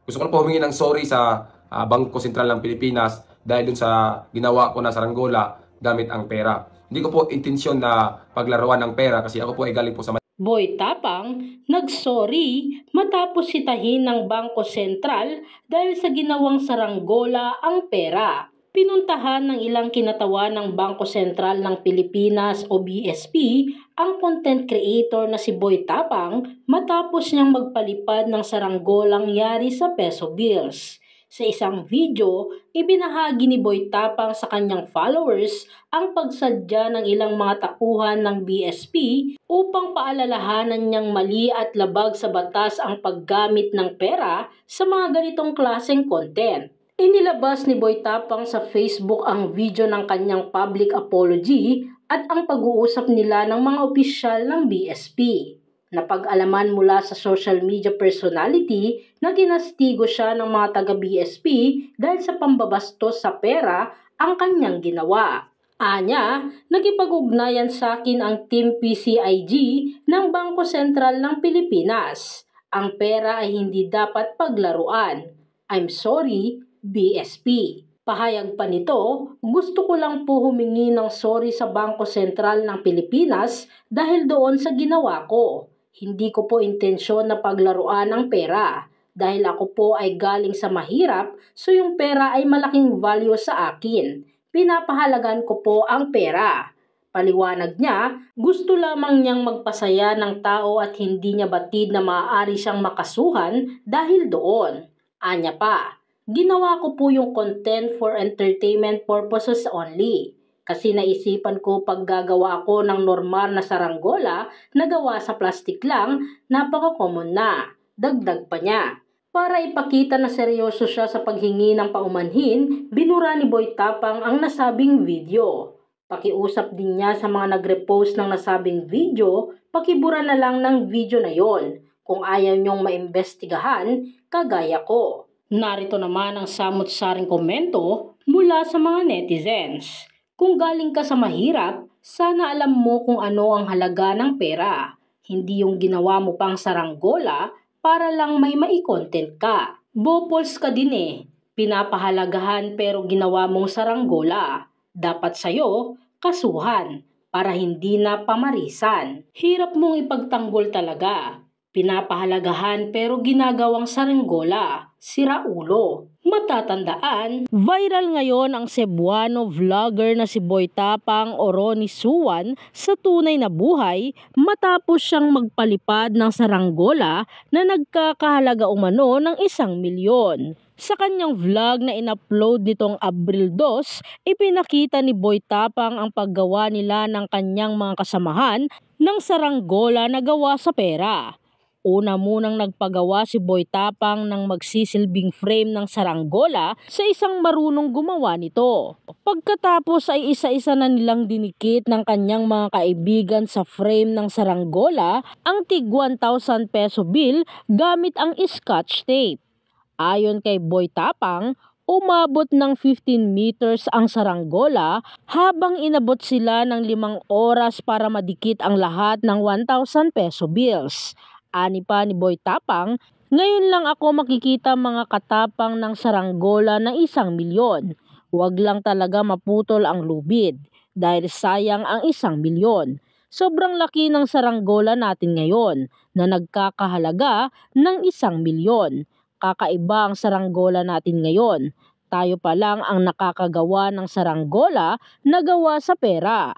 Gusto ko lang po humingi ng sorry sa Bangko Sentral ng Pilipinas dahil dun sa ginawa ko na saranggola gamit ang pera. Hindi ko po intensyon na paglaruan ng pera kasi ako po ay galing po sa Boy Tapang nagsorry matapos sitahin ng Bangko Sentral dahil sa ginawang saranggola ang pera. Pinuntahan ng ilang kinatawan ng Bangko Sentral ng Pilipinas o BSP ang content creator na si Boy Tapang matapos niyang magpalipad ng saranggolang yari sa peso bills. Sa isang video, ibinahagi ni Boy Tapang sa kanyang followers ang pagsadya ng ilang mga tauhan ng BSP upang paalalahanan niyang mali at labag sa batas ang paggamit ng pera sa mga ganitong klaseng content. Inilabas ni Boy Tapang sa Facebook ang video ng kanyang public apology at ang pag-uusap nila ng mga opisyal ng BSP. Napag-alaman mula sa social media personality na ginastigo siya ng mga taga-BSP dahil sa pambabastos sa pera ang kanyang ginawa. Anya, nakipag-ugnayan sa akin ang Team PCIG ng Bangko Sentral ng Pilipinas. Ang pera ay hindi dapat paglaruan. I'm sorry, BSP. Pahayag pa nito, gusto ko lang po humingi ng sorry sa Bangko Sentral ng Pilipinas dahil doon sa ginawa ko. Hindi ko po intensyon na paglaruan ang pera. Dahil ako po ay galing sa mahirap, so yung pera ay malaking value sa akin. Pinapahalagan ko po ang pera. Paliwanag niya, gusto lamang niyang magpasaya ng tao at hindi niya batid na maaari siyang makasuhan dahil doon. Anya pa, ginawa ko po yung content for entertainment purposes only. Kasi naisipan ko pag gagawa ako ng normal na saranggola na gawa sa plastic lang, napaka-common na. Dagdag pa niya. Para ipakita na seryoso siya sa paghingi ng paumanhin, binura ni Boy Tapang ang nasabing video. Pakiusap din niya sa mga nagrepost ng nasabing video, pakibura na lang ng video na yon. Kung ayaw niyong maimbestigahan, kagaya ko. Narito naman ang samot-saring komento mula sa mga netizens. Kung galing ka sa mahirap, sana alam mo kung ano ang halaga ng pera. Hindi yung ginawa mo pang saranggola para lang may mai-content ka. Bopols ka din eh. Pinapahalagahan pero ginawa mong saranggola. Dapat sa'yo, kasuhan para hindi na pamarisan. Hirap mong ipagtanggol talaga. Pinapahalagahan pero ginagawang saranggola. Sira ulo. Matatandaan, viral ngayon ang Cebuano vlogger na si Boy Tapang o Ronnie Suwan sa tunay na buhay matapos siyang magpalipad ng saranggola na nagkakahalaga umano ng 1,000,000. Sa kanyang vlog na in-upload nitong Abril 2, ipinakita ni Boy Tapang ang paggawa nila ng kanyang mga kasamahan ng saranggola na gawa sa pera. Una munang nagpagawa si Boy Tapang ng magsisilbing frame ng saranggola sa isang marunong gumawa nito. Pagkatapos ay isa-isa na nilang dinikit ng kanyang mga kaibigan sa frame ng saranggola ang tig 1,000 peso bill gamit ang scotch tape. Ayon kay Boy Tapang, umabot ng 15 meters ang saranggola habang inabot sila ng 5 oras para madikit ang lahat ng 1,000 peso bills. Ani pa ni Boy Tapang, ngayon lang ako makikita mga katapang ng saranggola na 1,000,000. Huwag lang talaga maputol ang lubid dahil sayang ang 1,000,000. Sobrang laki ng saranggola natin ngayon na nagkakahalaga ng 1,000,000. Kakaiba ang saranggola natin ngayon. Tayo pa lang ang nakakagawa ng saranggola na gawa sa pera.